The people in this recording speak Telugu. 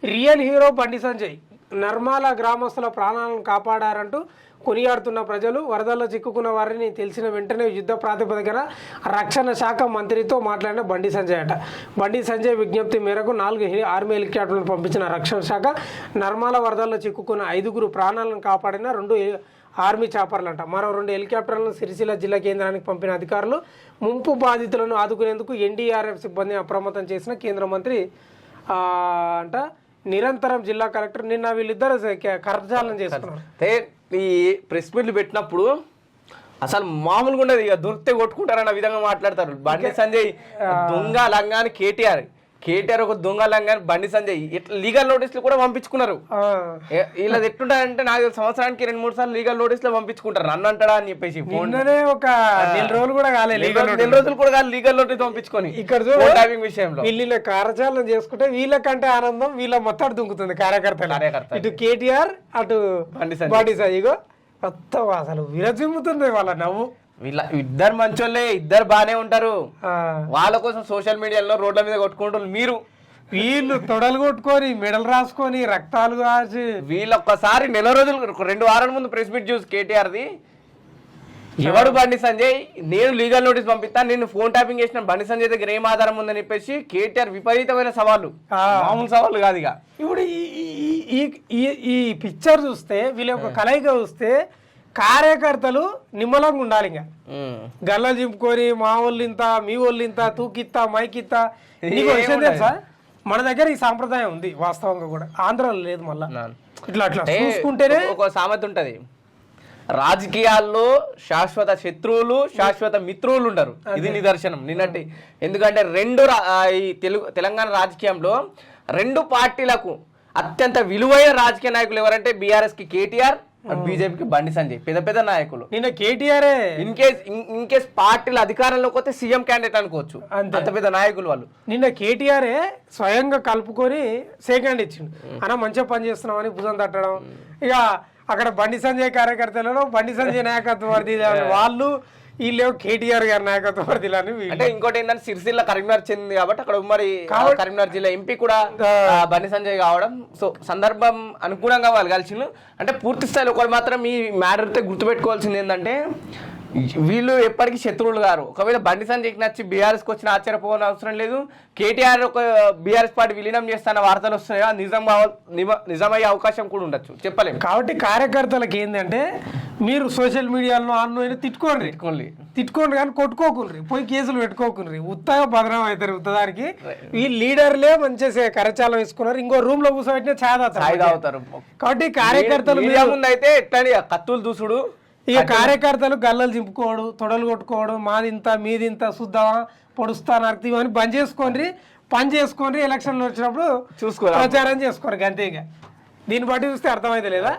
రియల్ హీరో బండి సంజయ్ నర్మాల గ్రామస్తుల ప్రాణాలను కాపాడారంటూ కొనియాడుతున్న ప్రజలు వరదల్లో చిక్కుకున్న వారిని తెలిసిన వెంటనే యుద్ధ ప్రాతిపదికన రక్షణ శాఖ మంత్రితో మాట్లాడిన బండి సంజయ్ అట. బండి సంజయ్ విజ్ఞప్తి మేరకు 4 ఆర్మీ హెలికాప్టర్లను పంపించిన రక్షణ శాఖ నర్మాల వరదల్లో చిక్కుకున్న 5 ప్రాణాలను కాపాడిన 2 ఆర్మీ చాపర్లంట. మరో 2 హెలికాప్టర్లను సిరిసిల్ల జిల్లా కేంద్రానికి పంపిన అధికారులు ముంపు బాధితులను ఆదుకునేందుకు ఎన్డీఆర్ఎఫ్ సిబ్బంది అప్రమత్తం చేసిన కేంద్ర మంత్రి అంట. నిరంతరం జిల్లా కలెక్టర్ నిన్న వీళ్ళిద్దరు కరచాలనం చేసుకున్నారు. ఈ ప్రెస్ మీట్లు పెట్టినప్పుడు అసలు మామూలుగా ఉండదు, ఇక దొరికితే కొట్టుకుంటారన్న విధంగా మాట్లాడతారు. బండి సంజయ్ దొంగ లంగాని కేటీఆర్ ఒక దొంగ లంగాని బండి సంజయ్ ఇట్లా లీగల్ నోటీసులు కూడా పంపించుకున్నారు. వీళ్ళది ఎట్లుంటారంటే నాకు సంవత్సరానికి 2-3 సార్లు లీగల్ నోటీసులు పంపించుకుంటారు. నన్ను అంటాడా అని చెప్పేసి ఒక 4 రోజులు కూడా కాలేదు, 4 రోజులు కూడా కాదు లీగల్ నోటీస్ పంపించుకొని. ఇక్కడ విషయంలో వీళ్ళ కార్యచాలనం చేసుకుంటే వీళ్ళకంటే ఆనందం వీళ్ళ మొత్తం దుంకుతుంది కార్యకర్తలు. ఇటు కేటీఆర్ అటు బండి సంజయ్ మొత్తం అసలు విరజిమ్ముతుంది వాళ్ళ నవ్వు. వీళ్ళ ఇద్దరు మంచోళ్ళే, ఇద్దరు బానే ఉంటారు. వాళ్ళ కోసం సోషల్ మీడియాలో రోడ్ల మీద కొట్టుకుంటారు. వీళ్ళు తొడలు కొట్టుకొని మెడలు రాసుకొని రక్తాలు కాసి వీళ్ళు ఒక్కసారి 4 రోజులు 2 వారాల ముందు ప్రెస్ మీట్ చూసి కేటీఆర్ది ఎవడు బండి సంజయ్ నేను లీగల్ నోటీస్ పంపిస్తాను, నేను ఫోన్ ట్యాపింగ్ చేసిన బండి సంజయ్ దగ్గర ఏం ఆధారం ఉందని చెప్పేసి కేటీఆర్ విపరీతమైన సవాళ్ళు, మామూలు సవాళ్ళు కాదు. ఇక ఇప్పుడు ఈ పిక్చర్ చూస్తే వీళ్ళ యొక్క కలయిక చూస్తే కార్యకర్తలు నిమ్మలంగా ఉండాలి. ఇంకా గల్లలు చింపుకొని మా వాళ్ళు ఇంత మీ వాళ్ళు ఇంత తూకిత్తా మైకిత్తా తెలుసా. మన దగ్గర ఈ సాంప్రదాయం ఉంది వాస్తవంగా కూడా, ఆంధ్రాలో లేదు. మళ్ళా ఇట్లా అట్లా చూసుకుంటేనే ఒక సామెత ఉంటది, రాజకీయాల్లో శాశ్వత శత్రువులు శాశ్వత మిత్రువులు ఉండరు. ఇది నిదర్శనం నిన్నటి. ఎందుకంటే ఈ తెలంగాణ రాజకీయంలో 2 పార్టీలకు అత్యంత విలువైన రాజకీయ నాయకులు ఎవరంటే బీఆర్ఎస్ కి కేటీఆర్, బీజేపీకి బండి సంజయ్. పెద్ద నాయకులు. నిన్న కేటీఆర్ ఇన్ కేస్ పార్టీల అధికారంలోకి వస్తే సీఎం క్యాండిడేట్ అనుకోవచ్చు, అంత పెద్ద నాయకులు వాళ్ళు. నిన్న కేటీఆర్ స్వయంగా కలుపుకొని సెకండ్ ఇచ్చిండు. అన్న మంచిగా పని చేస్తున్నామని భుజం తట్టడం. ఇక అక్కడ బండి సంజయ్ కార్యకర్తలలో బండి సంజయ్ నాయకత్వం వర్దిలని వాళ్ళు, వీళ్ళు కేటీఆర్ గారి నాయకత్వం వర్దిలని. అంటే ఇంకోటి ఏంటంటే సిరిసిల్ల కరీంనగర్ చెందింది కాబట్టి అక్కడ ఉమ్మడి కరీంనగర్ జిల్లా ఎంపీ కూడా బండి సంజయ్ కావడం, సో సందర్భం అనుగుణంగా వాళ్ళు కలిసి. అంటే పూర్తి స్థాయిలో ఒకటి మాత్రం ఈ మ్యాటర్తో గుర్తుపెట్టుకోవాల్సింది ఏంటంటే వీళ్ళు ఎప్పటికీ శత్రువులు గారు. ఒకవేళ బండి సంజయ్కి నచ్చి బీఆర్ఎస్కి వచ్చిన ఆశ్చర్యపోవాల్సిన అవసరం లేదు. కేటీఆర్ ఒక బీఆర్ఎస్ పార్టీ విలీనం చేస్తున్న వార్తలు వస్తున్నాయో నిజమయ్యే అవకాశం కూడా ఉండొచ్చు, చెప్పలేము. కాబట్టి కార్యకర్తలకు ఏంటంటే మీరు సోషల్ మీడియాలో ఆన్లైన్ తిట్టుకోండి కానీ కొట్టుకోకుండ్రి, పోయి కేసులు పెట్టుకోకుండ్రి. ఉత్తగా బదనాం అవుతారు. ఉత్తదానికి ఈ లీడర్లే మంచిగా కరచాలం వేసుకున్నారు. ఇంకో రూమ్ లో కూర్చోబెట్టిన ఛాయ్ తాగుతారు. కాబట్టి కార్యకర్తలు ముందైతే ఎట్లా కత్తులు దూసుడు, ఇక కార్యకర్తలు గల్లలు చింపుకోవడం, తొడలు కొట్టుకోవడం, మాదింత మీదింత శుద్ధమా పొడుస్తా నర్తీ అని బంద్ చేసుకోండి, పని చేసుకోండి. ఎలక్షన్లు వచ్చినప్పుడు ప్రచారం చేసుకోరు అంతే. ఇక దీన్ని బట్టి చూస్తే అర్థమైతే లేదా.